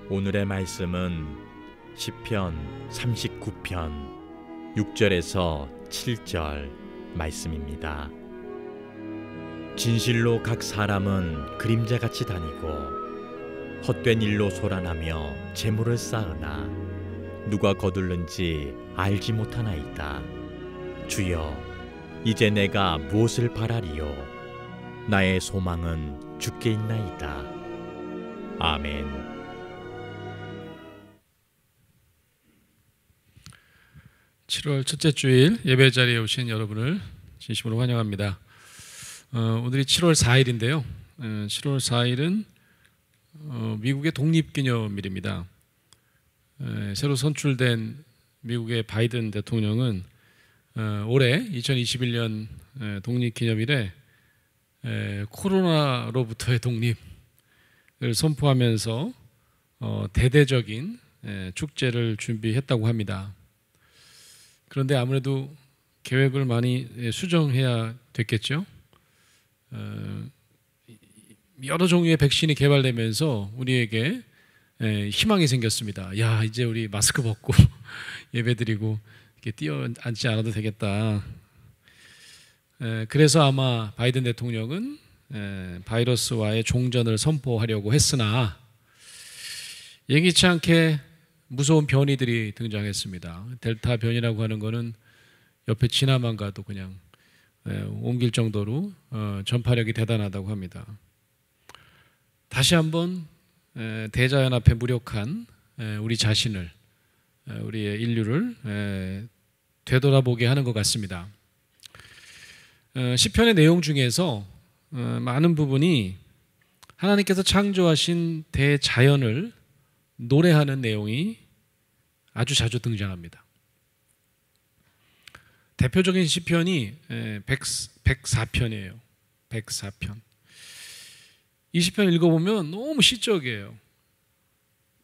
오늘의 말씀은 시편 39편 6절에서 7절 말씀입니다. 진실로 각 사람은 그림자같이 다니고 헛된 일로 소란하며 재물을 쌓으나 누가 거둘는지 알지 못하나이다. 주여, 이제 내가 무엇을 바라리요? 나의 소망은 주께 있나이다. 아멘. 7월 첫째 주일 예배 자리에 오신 여러분을 진심으로 환영합니다. 오늘이 7월 4일인데요. 7월 4일은 미국의 독립기념일입니다. 새로 선출된 미국의 바이든 대통령은 올해 2021년 독립기념일에 코로나로부터의 독립을 선포하면서 대대적인 축제를 준비했다고 합니다. 그런데 아무래도 계획을 많이 수정해야 됐겠죠. 여러 종류의 백신이 개발되면서 우리에게 희망이 생겼습니다. 야, 이제 우리 마스크 벗고 예배드리고 이렇게 뛰어앉지 않아도 되겠다. 그래서 아마 바이든 대통령은 바이러스와의 종전을 선포하려고 했으나 예기치 않게 무서운 변이들이 등장했습니다. 델타 변이라고 하는 것은 옆에 지나만 가도 그냥 옮길 정도로 전파력이 대단하다고 합니다. 다시 한번 대자연 앞에 무력한 우리 자신을, 우리의 인류를 되돌아보게 하는 것 같습니다. 시편의 내용 중에서 많은 부분이 하나님께서 창조하신 대자연을 노래하는 내용이 아주 자주 등장합니다. 대표적인 시편이 104편이에요. 104편. 이 시편 읽어보면 너무 시적이에요.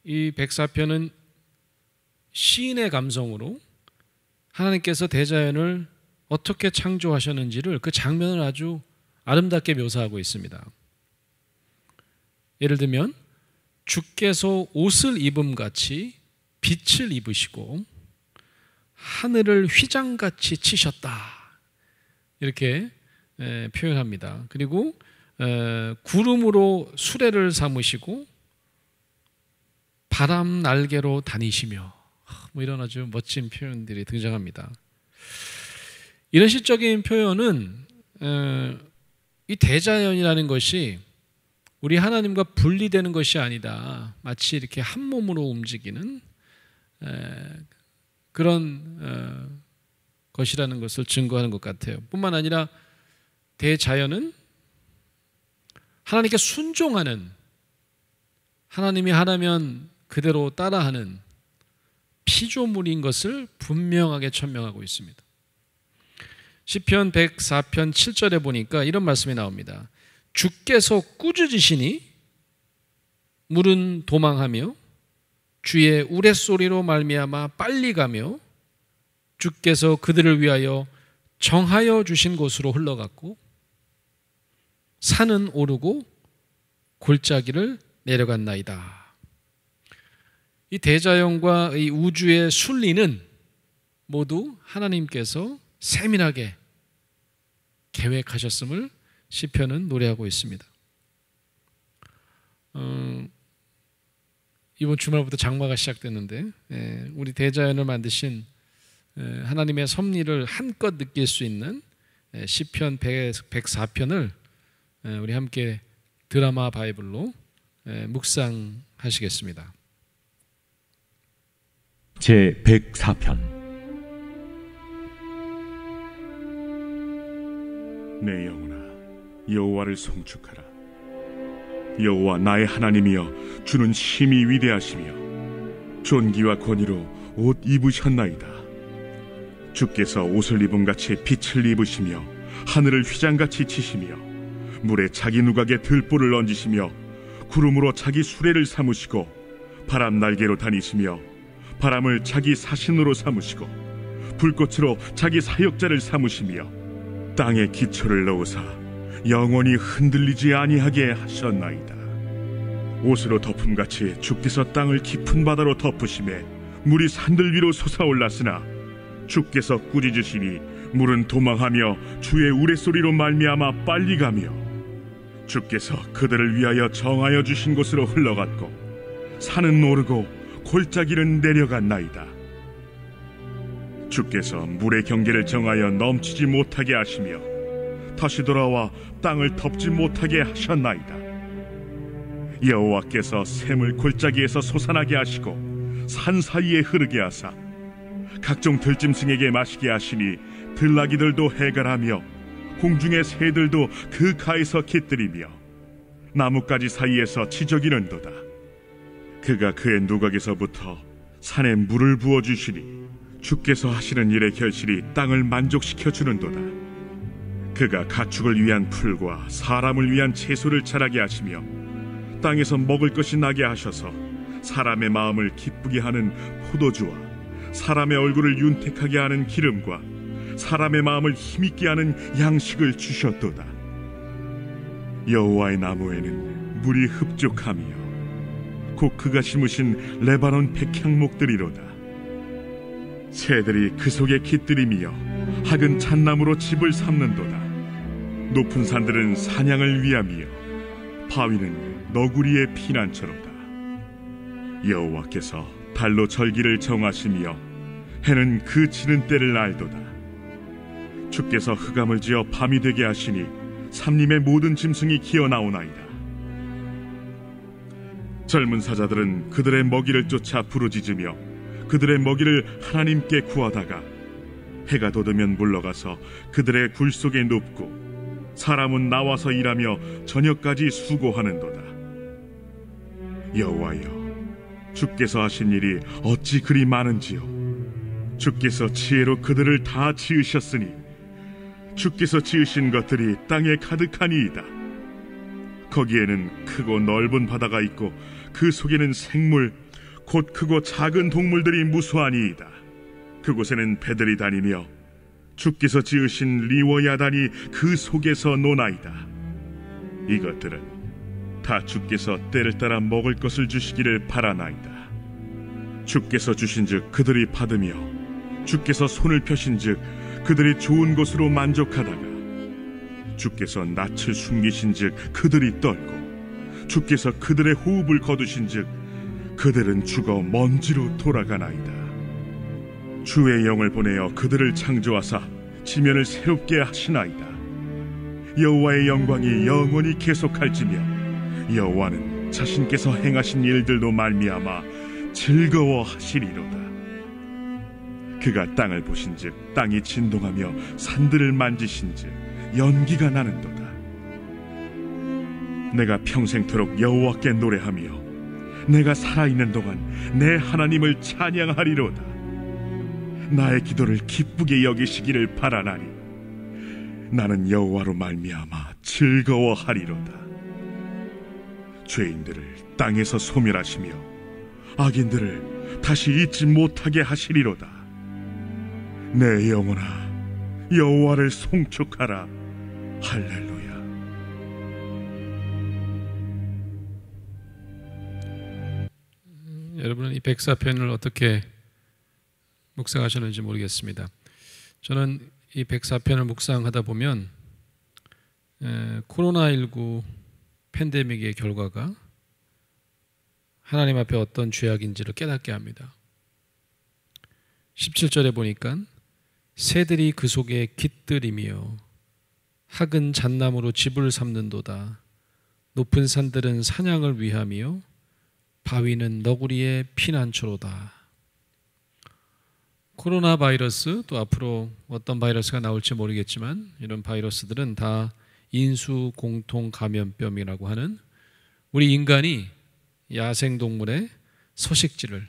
이 104편은 시인의 감성으로 하나님께서 대자연을 어떻게 창조하셨는지를 그 장면을 아주 아름답게 묘사하고 있습니다. 예를 들면 주께서 옷을 입음같이 빛을 입으시고 하늘을 휘장같이 치셨다, 이렇게 표현합니다. 그리고 구름으로 수레를 삼으시고 바람 날개로 다니시며, 뭐 이런 아주 멋진 표현들이 등장합니다. 이런 시적인 표현은 이 대자연이라는 것이 우리 하나님과 분리되는 것이 아니다, 마치 이렇게 한 몸으로 움직이는 그런 것이라는 것을 증거하는 것 같아요. 뿐만 아니라 대자연은 하나님께 순종하는, 하나님이 하라면 그대로 따라하는 피조물인 것을 분명하게 천명하고 있습니다. 시편 104편 7절에 보니까 이런 말씀이 나옵니다. 주께서 꾸짖으시니 물은 도망하며 주의 우레소리로 말미암아 빨리 가며 주께서 그들을 위하여 정하여 주신 곳으로 흘러갔고 산은 오르고 골짜기를 내려갔나이다. 이 대자연과 이 우주의 순리는 모두 하나님께서 세밀하게 계획하셨음을 시편은 노래하고 있습니다. 이번 주말부터 장마가 시작됐는데 우리 대자연을 만드신 하나님의 섭리를 한껏 느낄 수 있는 시편 104편을 우리 함께 드라마 바이블로 묵상하시겠습니다. 제 104편. 내 영혼아, 여호와를 송축하라. 여호와 나의 하나님이여, 주는 심히 위대하시며 존귀와 권위로 옷 입으셨나이다. 주께서 옷을 입음같이 빛을 입으시며 하늘을 휘장같이 치시며 물에 자기 누각에 들보를 얹으시며 구름으로 자기 수레를 삼으시고 바람 날개로 다니시며 바람을 자기 사신으로 삼으시고 불꽃으로 자기 사역자를 삼으시며 땅에 기초를 넣으사 영원히 흔들리지 아니하게 하셨나이다. 옷으로 덮음같이 주께서 땅을 깊은 바다로 덮으심에 물이 산들 위로 솟아올랐으나 주께서 꾸짖으시니 물은 도망하며 주의 우레소리로 말미암아 빨리 가며 주께서 그들을 위하여 정하여 주신 곳으로 흘러갔고 산은 오르고 골짜기는 내려갔나이다. 주께서 물의 경계를 정하여 넘치지 못하게 하시며 다시 돌아와 땅을 덮지 못하게 하셨나이다. 여호와께서 샘을 골짜기에서 솟아나게 하시고 산 사이에 흐르게 하사 각종 들짐승에게 마시게 하시니 들나귀들도 해갈하며 공중의 새들도 그 가에서 깃들이며 나뭇가지 사이에서 치저기는도다. 그가 그의 누각에서부터 산에 물을 부어주시니 주께서 하시는 일의 결실이 땅을 만족시켜 주는도다. 그가 가축을 위한 풀과 사람을 위한 채소를 자라게 하시며 땅에서 먹을 것이 나게 하셔서 사람의 마음을 기쁘게 하는 포도주와 사람의 얼굴을 윤택하게 하는 기름과 사람의 마음을 힘있게 하는 양식을 주셨도다. 여호와의 나무에는 물이 흡족하며 곧 그가 심으신 레바논 백향목들이로다. 새들이 그 속에 깃들이며 학은 잣나무로 집을 삼는도다. 높은 산들은 사냥을 위함이요 바위는 너구리의 피난처로다. 여호와께서 달로 절기를 정하시며 해는 그 지는 때를 알도다. 주께서 흑암을 지어 밤이 되게 하시니 삼림의 모든 짐승이 기어나오나이다. 젊은 사자들은 그들의 먹이를 쫓아 부르짖으며 그들의 먹이를 하나님께 구하다가 해가 돋으면 물러가서 그들의 굴 속에 눕고 사람은 나와서 일하며 저녁까지 수고하는도다. 여호와여, 주께서 하신 일이 어찌 그리 많은지요. 주께서 지혜로 그들을 다 지으셨으니 주께서 지으신 것들이 땅에 가득하니이다. 거기에는 크고 넓은 바다가 있고 그 속에는 생물 곧 크고 작은 동물들이 무수하니이다. 그곳에는 배들이 다니며 주께서 지으신 리워야단이 그 속에서 노나이다. 이것들은 다 주께서 때를 따라 먹을 것을 주시기를 바라나이다. 주께서 주신즉 그들이 받으며 주께서 손을 펴신즉 그들이 좋은 것으로 만족하다가 주께서 낯을 숨기신즉 그들이 떨고 주께서 그들의 호흡을 거두신즉 그들은 죽어 먼지로 돌아가나이다. 주의 영을 보내어 그들을 창조하사 지면을 새롭게 하시나이다. 여호와의 영광이 영원히 계속할지며 여호와는 자신께서 행하신 일들로 말미암아 즐거워하시리로다. 그가 땅을 보신즉 땅이 진동하며 산들을 만지신즉 연기가 나는도다. 내가 평생토록 여호와께 노래하며 내가 살아있는 동안 내 하나님을 찬양하리로다. 나의 기도를 기쁘게 여기시기를 바라나니 나는 여호와로 말미암아 즐거워하리로다. 죄인들을 땅에서 소멸하시며 악인들을 다시 잊지 못하게 하시리로다. 내 영혼아, 여호와를 송축하라. 할렐루야. 여러분은 이 백사편을 어떻게 묵상하셨는지 모르겠습니다. 저는 이 백사편을 묵상하다 보면 코로나19 팬데믹의 결과가 하나님 앞에 어떤 죄악인지를 깨닫게 합니다. 17절에 보니까 새들이 그 속에 깃들이며 학은 잣나무로 집을 삼는도다. 높은 산들은 사냥을 위하며 바위는 너구리의 피난처로다. 코로나 바이러스, 또 앞으로 어떤 바이러스가 나올지 모르겠지만 이런 바이러스들은 다 인수 공통 감염병이라고 하는 우리 인간이 야생동물의 서식지를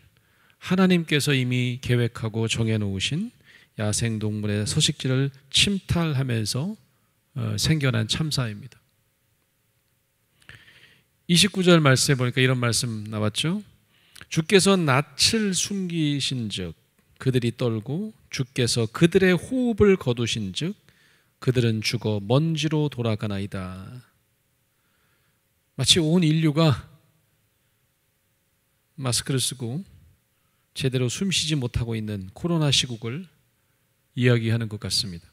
하나님께서 이미 계획하고 정해놓으신 야생동물의 서식지를 침탈하면서 생겨난 참사입니다. 29절 말씀에 보니까 이런 말씀 나왔죠. 주께서 낯을 숨기신즉 그들이 떨고 주께서 그들의 호흡을 거두신즉 그들은 죽어 먼지로 돌아가나이다. 마치 온 인류가 마스크를 쓰고 제대로 숨쉬지 못하고 있는 코로나 시국을 이야기하는 것 같습니다.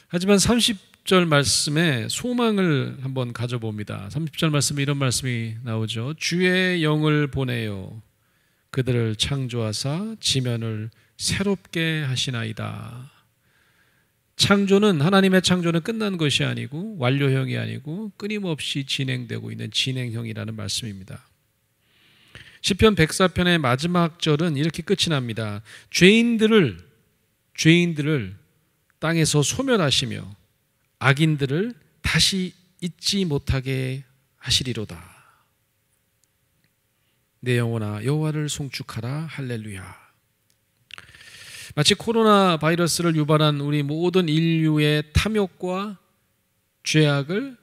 하지만 30절 말씀에 소망을 한번 가져봅니다. 30절 말씀에 이런 말씀이 나오죠. 주의 영을 보내요 그들을 창조하사 지면을 새롭게 하시나이다. 창조는, 하나님의 창조는 끝난 것이 아니고 완료형이 아니고 끊임없이 진행되고 있는 진행형이라는 말씀입니다. 시편 104편의 마지막 절은 이렇게 끝이 납니다. 죄인들을 땅에서 소멸하시며 악인들을 다시 잊지 못하게 하시리로다. 내 영혼아 여호와를 송축하라. 할렐루야. 마치 코로나 바이러스를 유발한 우리 모든 인류의 탐욕과 죄악을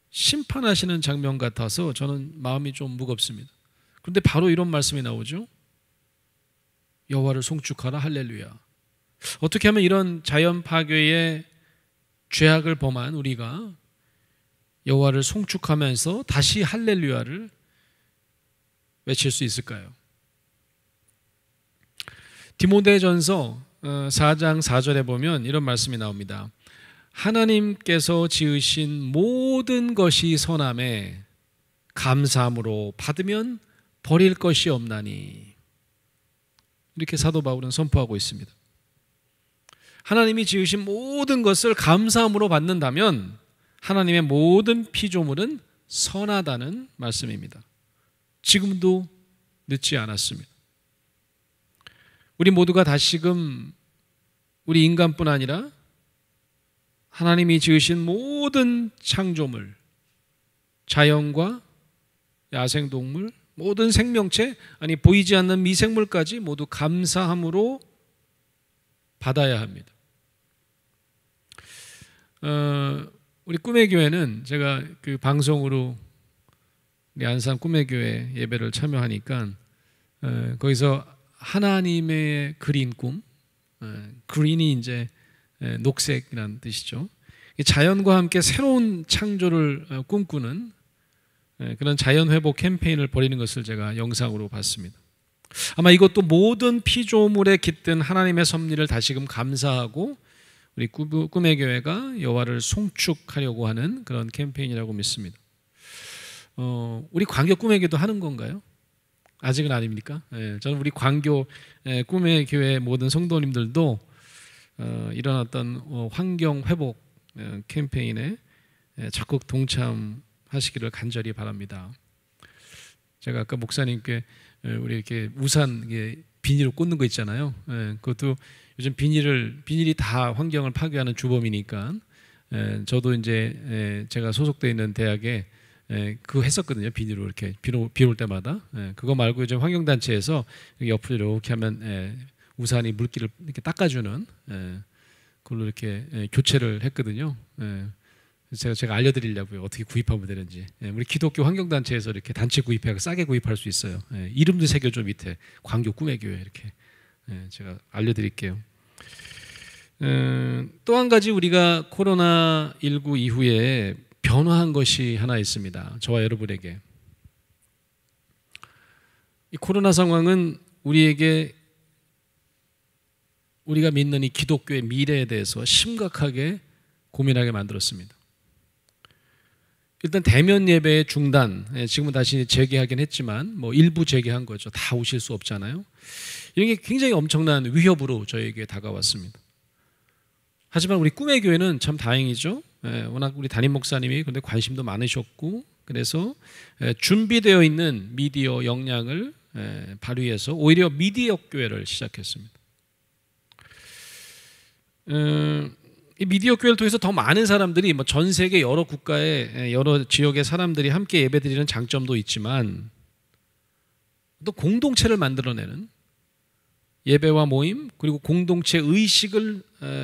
심판하시는 장면 같아서 저는 마음이 좀 무겁습니다. 그런데 바로 이런 말씀이 나오죠. 여호와를 송축하라. 할렐루야. 어떻게 하면 이런 자연 파괴의 죄악을 범한 우리가 여호와를 송축하면서 다시 할렐루야를 외칠 수 있을까요? 디모데전서 4장 4절에 보면 이런 말씀이 나옵니다. 하나님께서 지으신 모든 것이 선함에 감사함으로 받으면 버릴 것이 없나니, 이렇게 사도 바울은 선포하고 있습니다. 하나님이 지으신 모든 것을 감사함으로 받는다면 하나님의 모든 피조물은 선하다는 말씀입니다. 지금도 늦지 않았습니다. 우리 모두가 다시금 우리 인간뿐 아니라 하나님이 지으신 모든 창조물, 자연과 야생동물, 모든 생명체, 아니 보이지 않는 미생물까지 모두 감사함으로 받아야 합니다. 우리 꿈의 교회는 제가 그 방송으로 우리 안산 꿈의 교회 예배를 참여하니까 거기서 하나님의 그린 꿈, 그린이 이제 녹색이라는 뜻이죠. 자연과 함께 새로운 창조를 꿈꾸는 그런 자연 회복 캠페인을 벌이는 것을 제가 영상으로 봤습니다. 아마 이것도 모든 피조물에 깃든 하나님의 섭리를 다시금 감사하고 우리 꿈의 교회가 여호와를 송축하려고 하는 그런 캠페인이라고 믿습니다. 우리 광교 꿈의 교회도 하는 건가요? 아직은 아닙니까? 저는 우리 광교 꿈의 교회 모든 성도님들도 이런 어떤 환경 회복 캠페인에 적극 동참하시기를 간절히 바랍니다. 제가 아까 목사님께 우리 이렇게 우산 비닐로 꽂는 거 있잖아요. 그것도 요즘 비닐이 다 환경을 파괴하는 주범이니까 저도 이제 제가 소속되어 있는 대학에 그거 했었거든요. 비닐로 이렇게 비 올 때마다. 그거 말고 요즘 환경단체에서 옆으로 이렇게 하면 우산이 물기를 이렇게 닦아주는 그걸로 이렇게 교체를 했거든요. 제가 알려드리려고요. 어떻게 구입하면 되는지. 우리 기독교 환경단체에서 이렇게 단체 구입해서 싸게 구입할 수 있어요. 이름도 새겨줘 밑에 광교 꿈의 교회 이렇게 제가 알려드릴게요. 또 한 가지 우리가 코로나19 이후에 변화한 것이 하나 있습니다. 저와 여러분에게. 이 코로나 상황은 우리에게 우리가 믿는 이 기독교의 미래에 대해서 심각하게 고민하게 만들었습니다. 일단 대면 예배의 중단, 지금은 다시 재개하긴 했지만 뭐 일부 재개한 거죠. 다 오실 수 없잖아요. 이런 게 굉장히 엄청난 위협으로 저에게 다가왔습니다. 하지만 우리 꿈의 교회는 참 다행이죠. 워낙 우리 담임 목사님이 근데 관심도 많으셨고, 그래서 준비되어 있는 미디어 역량을 발휘해서 오히려 미디어 교회를 시작했습니다. 이 미디어 교회를 통해서 더 많은 사람들이 뭐 전 세계 여러 국가의 여러 지역의 사람들이 함께 예배드리는 장점도 있지만 또 공동체를 만들어내는 예배와 모임 그리고 공동체 의식을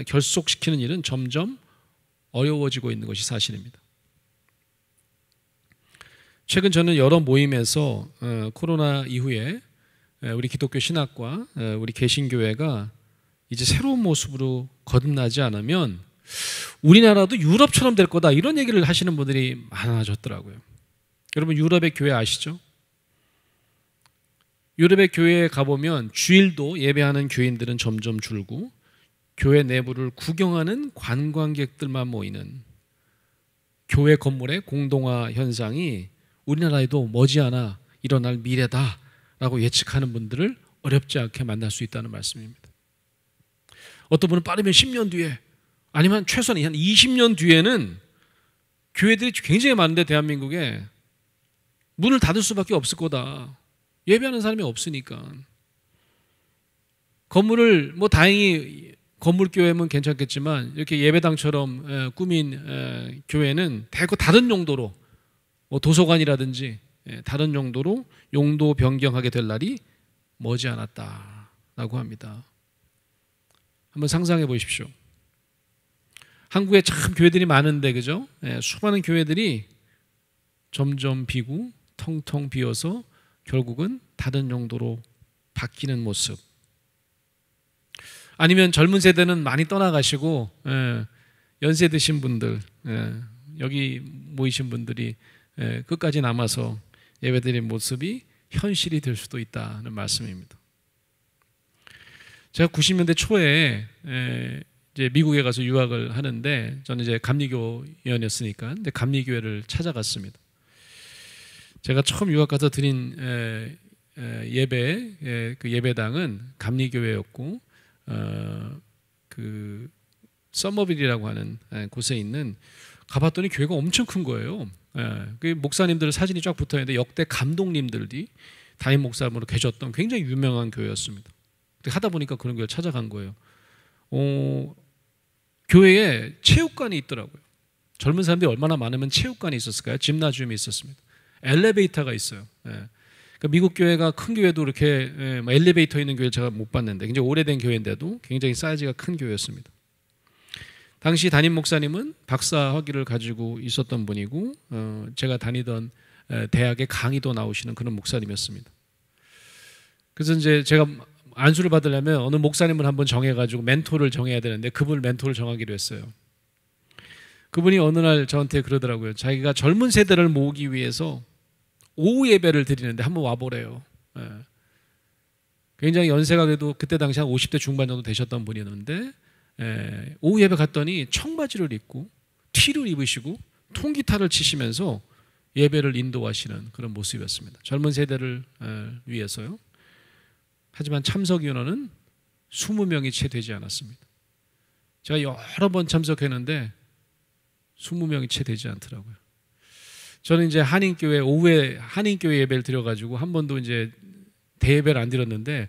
결속시키는 일은 점점 어려워지고 있는 것이 사실입니다. 최근 저는 여러 모임에서 코로나 이후에 우리 기독교 신학과 우리 개신교회가 이제 새로운 모습으로 거듭나지 않으면 우리나라도 유럽처럼 될 거다 이런 얘기를 하시는 분들이 많아졌더라고요. 여러분 유럽의 교회 아시죠? 유럽의 교회에 가보면 주일도 예배하는 교인들은 점점 줄고 교회 내부를 구경하는 관광객들만 모이는 교회 건물의 공동화 현상이 우리나라에도 머지않아 일어날 미래다라고 예측하는 분들을 어렵지 않게 만날 수 있다는 말씀입니다. 어떤 분은 빠르면 10년 뒤에 아니면 최소한 한 20년 뒤에는 교회들이 굉장히 많은데 대한민국에 문을 닫을 수밖에 없을 거다. 예배하는 사람이 없으니까. 건물을 다행히 건물교회면 괜찮겠지만 이렇게 예배당처럼 꾸민 교회는 대거 다른 용도로 도서관이라든지 다른 용도로 용도 변경하게 될 날이 머지않았다라고 합니다. 한번 상상해 보십시오. 한국에 참 교회들이 많은데 그죠? 수많은 교회들이 점점 비고 텅텅 비어서 결국은 다른 용도로 바뀌는 모습. 아니면 젊은 세대는 많이 떠나가시고 연세 드신 분들, 여기 모이신 분들이 끝까지 남아서 예배드리는 모습이 현실이 될 수도 있다는 말씀입니다. 제가 90년대 초에 이제 미국에 가서 유학을 하는데 저는 이제 감리교연이었으니까 근데 감리교회를 찾아갔습니다. 제가 처음 유학 가서 드린 예배 그 예배당은 감리교회였고 그 서머빌이라고 하는 곳에 있는 가봤더니 교회가 엄청 큰 거예요. 그 목사님들 사진이 쫙 붙어 있는데 역대 감독님들이 담임 목사님으로 계셨던 굉장히 유명한 교회였습니다. 하다 보니까 그런 교회를 찾아간 거예요. 교회에 체육관이 있더라고요. 젊은 사람들이 얼마나 많으면 체육관이 있었을까요? 짐나지움이 있었습니다. 엘리베이터가 있어요. 그러니까 미국 교회가 큰 교회도 이렇게 엘리베이터 있는 교회 제가 못 봤는데 굉장히 오래된 교회인데도 굉장히 사이즈가 큰 교회였습니다. 당시 담임 목사님은 박사 학위를 가지고 있었던 분이고 제가 다니던 대학의 강의도 나오시는 그런 목사님이었습니다. 그래서 이제 제가 안수를 받으려면 어느 목사님을 한번 정해가지고 멘토를 정해야 되는데 그분을 멘토를 정하기로 했어요. 그분이 어느 날 저한테 그러더라고요. 자기가 젊은 세대를 모으기 위해서 오후 예배를 드리는데 한번 와보래요. 굉장히 연세가 그래도 그때 당시 한 50대 중반 정도 되셨던 분이었는데 오후 예배 갔더니 청바지를 입고 티를 입으시고 통기타를 치시면서 예배를 인도하시는 그런 모습이었습니다. 젊은 세대를 위해서요. 하지만 참석 인원은 20명이 채 되지 않았습니다. 제가 여러 번 참석했는데 20명이 채 되지 않더라고요. 저는 이제 한인교회 오후에 한인교회 예배를 드려가지고 한 번도 이제 대예배를 안 드렸는데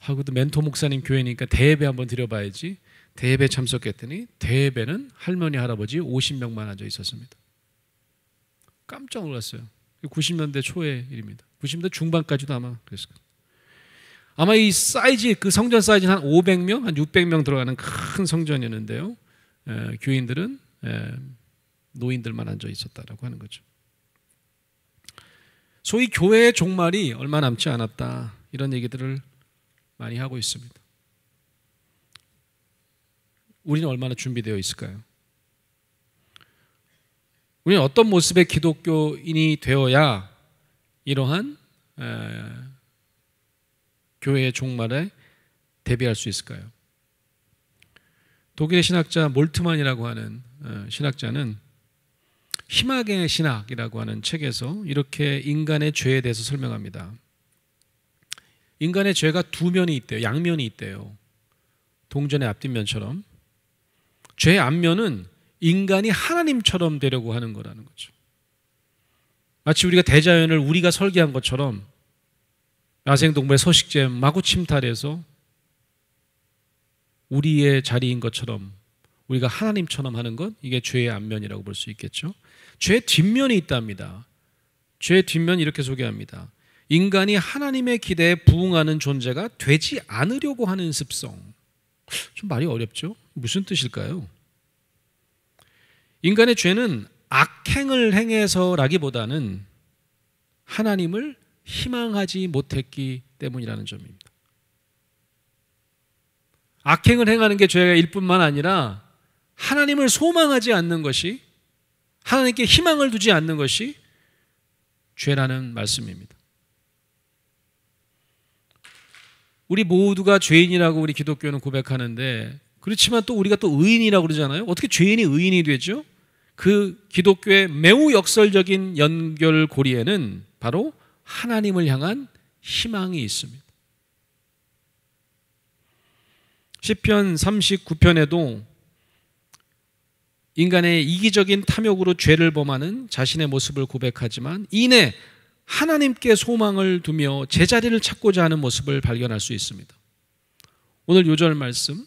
그것도 멘토 목사님 교회니까 대예배 한번 드려봐야지. 대예배 참석했더니 대예배는 할머니 할아버지 50명만 앉아 있었습니다. 깜짝 놀랐어요. 90년대 초의 일입니다. 90년대 중반까지도 아마 그랬을 거예요. 아마 이 사이즈 그 성전 사이즈는 한 500명, 한 600명 들어가는 큰 성전이었는데요. 교인들은 노인들만 앉아 있었다라고 하는 거죠. 소위 교회의 종말이 얼마 남지 않았다 이런 얘기들을 많이 하고 있습니다. 우리는 얼마나 준비되어 있을까요? 우리는 어떤 모습의 기독교인이 되어야 이러한 교회의 종말에 대비할 수 있을까요? 독일의 신학자 몰트만이라고 하는 신학자는 희망의 신학이라고 하는 책에서 이렇게 인간의 죄에 대해서 설명합니다. 인간의 죄가 두 면이 있대요. 양면이 있대요. 동전의 앞뒷면처럼. 죄의 앞면은 인간이 하나님처럼 되려고 하는 거라는 거죠. 마치 우리가 대자연을 우리가 설계한 것처럼 야생동물의 서식재 마구 침탈해서 우리의 자리인 것처럼 우리가 하나님처럼 하는 것, 이게 죄의 앞면이라고 볼 수 있겠죠. 죄의 뒷면이 있답니다. 죄의 뒷면 이렇게 소개합니다. 인간이 하나님의 기대에 부응하는 존재가 되지 않으려고 하는 습성. 좀 말이 어렵죠? 무슨 뜻일까요? 인간의 죄는 악행을 행해서라기보다는 하나님을 희망하지 못했기 때문이라는 점입니다. 악행을 행하는 게 죄일 뿐만 아니라 하나님을 소망하지 않는 것이, 하나님께 희망을 두지 않는 것이 죄라는 말씀입니다. 우리 모두가 죄인이라고 우리 기독교는 고백하는데, 그렇지만 또 우리가 또 의인이라고 그러잖아요. 어떻게 죄인이 의인이 되죠? 그 기독교의 매우 역설적인 연결고리에는 바로 하나님을 향한 희망이 있습니다. 시편 39편에도 인간의 이기적인 탐욕으로 죄를 범하는 자신의 모습을 고백하지만 이내 하나님께 소망을 두며 제자리를 찾고자 하는 모습을 발견할 수 있습니다. 오늘 요절 말씀,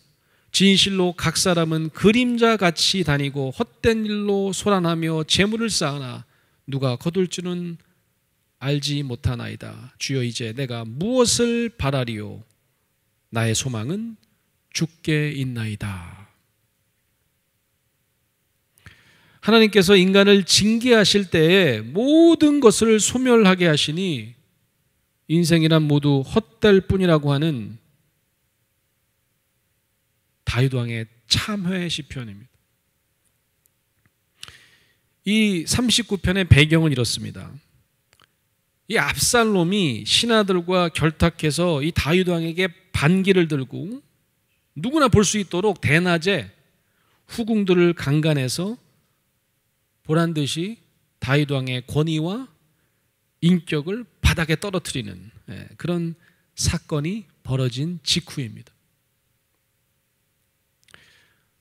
진실로 각 사람은 그림자같이 다니고 헛된 일로 소란하며 재물을 쌓으나 누가 거둘 줄은 알지 못하나이다. 주여, 이제 내가 무엇을 바라리요? 나의 소망은 주께 있나이다. 하나님께서 인간을 징계하실 때에 모든 것을 소멸하게 하시니 인생이란 모두 헛될 뿐이라고 하는 다윗 왕의 참회 시편입니다. 이 39편의 배경은 이렇습니다. 이 압살롬이 신하들과 결탁해서 이 다윗 왕에게 반기를 들고 누구나 볼 수 있도록 대낮에 후궁들을 강간해서 보란 듯이 다윗 왕의 권위와 인격을 바닥에 떨어뜨리는 그런 사건이 벌어진 직후입니다.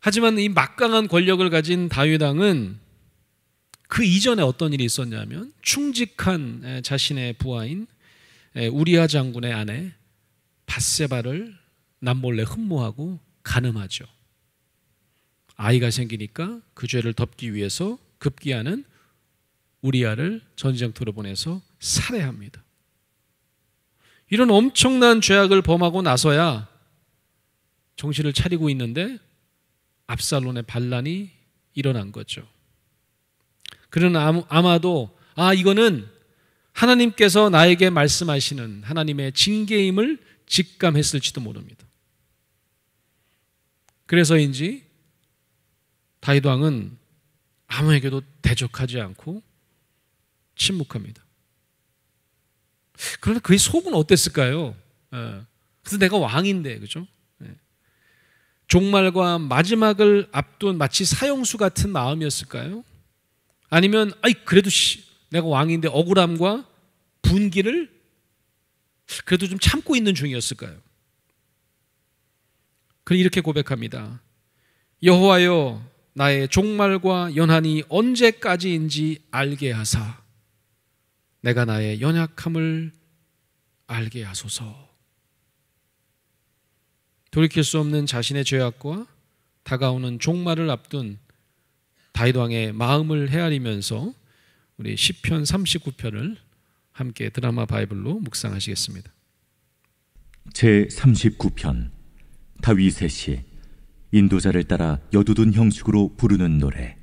하지만 이 막강한 권력을 가진 다윗 왕은 그 이전에 어떤 일이 있었냐면 충직한 자신의 부하인 우리아 장군의 아내 밧세바를 남몰래 흠모하고 간음하죠. 아이가 생기니까 그 죄를 덮기 위해서 급기야는 우리아를 전쟁터로 보내서 살해합니다. 이런 엄청난 죄악을 범하고 나서야 정신을 차리고 있는데 압살롬의 반란이 일어난 거죠. 그는 아마도 이거는 하나님께서 나에게 말씀하시는 하나님의 징계임을 직감했을지도 모릅니다. 그래서인지 다윗 왕은 아무에게도 대적하지 않고 침묵합니다. 그러나 그의 속은 어땠을까요? 그래서 내가 왕인데, 그죠? 종말과 마지막을 앞둔 마치 사형수 같은 마음이었을까요? 아니면 그래도 내가 왕인데 억울함과 분기를 그래도 좀 참고 있는 중이었을까요? 그는 이렇게 고백합니다. 여호와여, 나의 종말과 연한이 언제까지인지 알게 하사 내가 나의 연약함을 알게 하소서. 돌이킬 수 없는 자신의 죄악과 다가오는 종말을 앞둔 다윗 왕의 마음을 헤아리면서 우리 시편 39편을 함께 드라마 바이블로 묵상하시겠습니다. 제 39편 다윗의 시, 인도자를 따라 여두둔 형식으로 부르는 노래.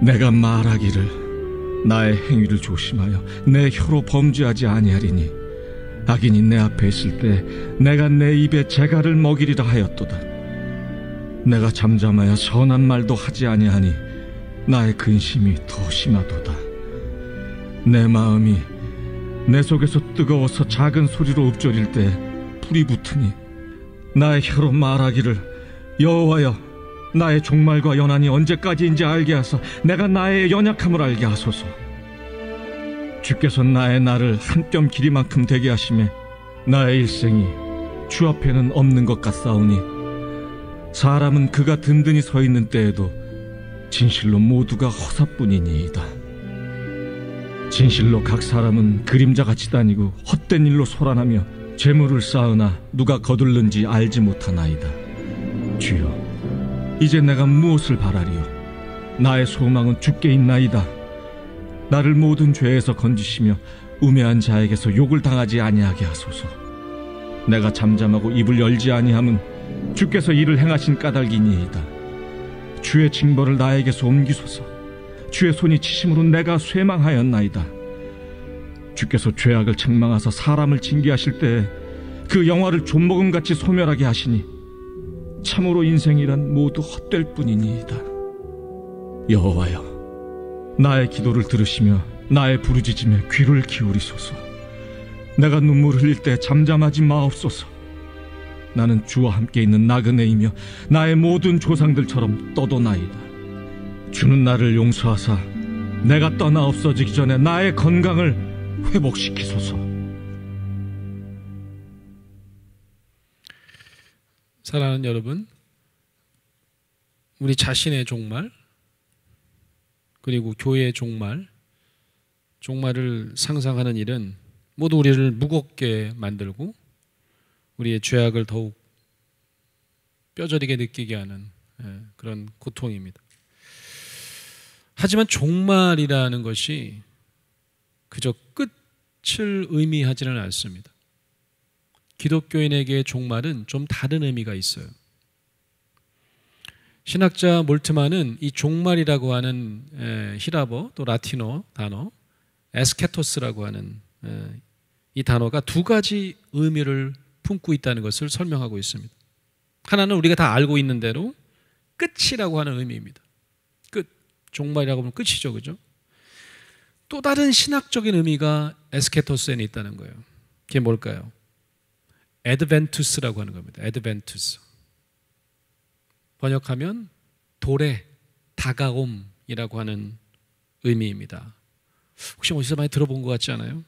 내가 말하기를 나의 행위를 조심하여 내 혀로 범죄하지 아니하리니 악인이 내 앞에 있을 때 내가 내 입에 재갈을 먹이리라 하였도다. 내가 잠잠하여 선한 말도 하지 아니하니 나의 근심이 더 심하도다. 내 마음이 내 속에서 뜨거워서 작은 소리로 읊조릴 때 불이 붙으니 나의 혀로 말하기를 여호와여, 나의 종말과 연한이 언제까지인지 알게 하사 내가 나의 연약함을 알게 하소서. 주께서 나의 날을 한 뼘 길이만큼 되게 하시매 나의 일생이 주 앞에는 없는 것 같사오니 사람은 그가 든든히 서 있는 때에도 진실로 모두가 허사뿐이니이다. 진실로 각 사람은 그림자같이 다니고 헛된 일로 소란하며 재물을 쌓으나 누가 거둘는지 알지 못하나이다. 주여, 이제 내가 무엇을 바라리요? 나의 소망은 주께 있나이다. 나를 모든 죄에서 건지시며 우매한 자에게서 욕을 당하지 아니하게 하소서. 내가 잠잠하고 입을 열지 아니함은 주께서 이를 행하신 까닭이니이다. 주의 징벌을 나에게서 옮기소서. 주의 손이 치심으로 내가 쇠망하였나이다. 주께서 죄악을 책망하사 사람을 징계하실 때에 그 영화를 존먹음같이 소멸하게 하시니 참으로 인생이란 모두 헛될 뿐이니이다. 여호와여, 나의 기도를 들으시며 나의 부르짖음에 귀를 기울이소서. 내가 눈물을 흘릴 때 잠잠하지 마옵소서. 나는 주와 함께 있는 나그네이며 나의 모든 조상들처럼 떠도나이다. 주는 나를 용서하사 내가 떠나 없어지기 전에 나의 건강을 회복시키소서. 사랑하는 여러분, 우리 자신의 종말, 그리고 교회의 종말을 상상하는 일은 모두 우리를 무겁게 만들고 우리의 죄악을 더욱 뼈저리게 느끼게 하는 그런 고통입니다. 하지만 종말이라는 것이 그저 끝을 의미하지는 않습니다. 기독교인에게 종말은 좀 다른 의미가 있어요. 신학자 몰트만은 이 종말이라고 하는 히라버 또 라틴어 단어 에스케토스라고 하는 이 단어가 두 가지 의미를 품고 있다는 것을 설명하고 있습니다. 하나는 우리가 다 알고 있는 대로 끝이라고 하는 의미입니다. 끝, 종말이라고 하면 끝이죠, 그죠? 또 다른 신학적인 의미가 에스케토스에는 있다는 거예요. 그게 뭘까요? 에드벤투스라고 하는 겁니다. 에드벤투스. 번역하면 도래, 다가옴이라고 하는 의미입니다. 혹시 어디서 많이 들어본 것 같지 않아요?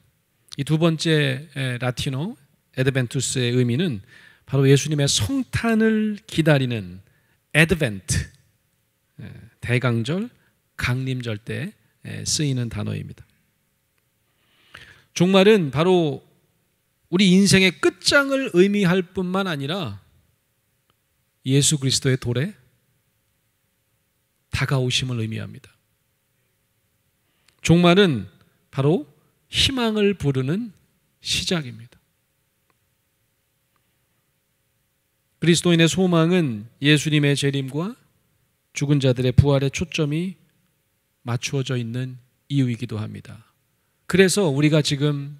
이 두 번째 라틴어 에드벤투스의 의미는 바로 예수님의 성탄을 기다리는 에드벤트, 대강절, 강림절 때 쓰이는 단어입니다. 종말은 바로 우리 인생의 끝장을 의미할 뿐만 아니라 예수 그리스도의 도래, 다가오심을 의미합니다. 종말은 바로 희망을 부르는 시작입니다. 그리스도인의 소망은 예수님의 재림과 죽은 자들의 부활에 초점이 맞추어져 있는 이유이기도 합니다. 그래서 우리가 지금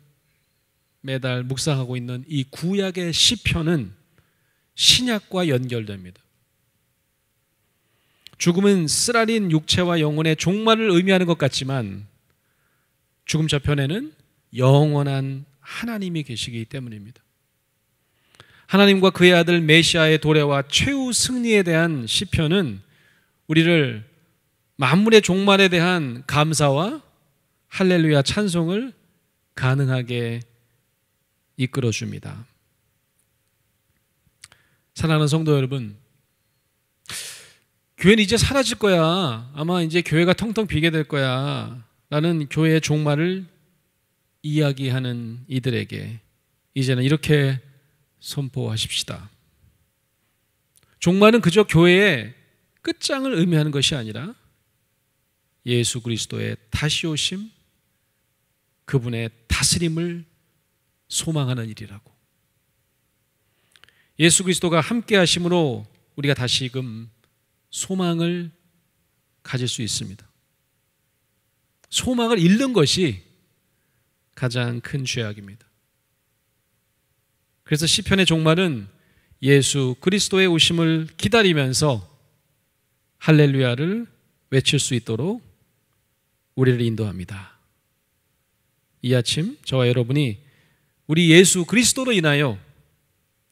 매달 묵상하고 있는 이 구약의 시편은 신약과 연결됩니다. 죽음은 쓰라린 육체와 영혼의 종말을 의미하는 것 같지만 죽음 저편에는 영원한 하나님이 계시기 때문입니다. 하나님과 그의 아들 메시아의 도래와 최후 승리에 대한 시편은 우리를 만물의 종말에 대한 감사와 할렐루야 찬송을 가능하게 이끌어줍니다. 사랑하는 성도 여러분, 교회는 이제 사라질 거야. 아마 이제 교회가 텅텅 비게 될 거야. 라는 교회의 종말을 이야기하는 이들에게 이제는 이렇게 선포하십시다. 종말은 그저 교회의 끝장을 의미하는 것이 아니라 예수 그리스도의 다시 오심, 그분의 다스림을 소망하는 일이라고. 예수 그리스도가 함께 하심으로 우리가 다시금 소망을 가질 수 있습니다. 소망을 잃는 것이 가장 큰 죄악입니다. 그래서 시편의 종말은 예수 그리스도의 오심을 기다리면서 할렐루야를 외칠 수 있도록 우리를 인도합니다. 이 아침 저와 여러분이 우리 예수 그리스도로 인하여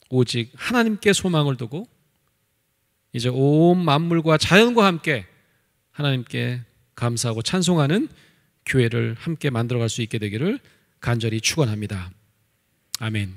오직 하나님께 소망을 두고 이제 온 만물과 자연과 함께 하나님께 감사하고 찬송하는 교회를 함께 만들어갈 수 있게 되기를 간절히 축원합니다. 아멘.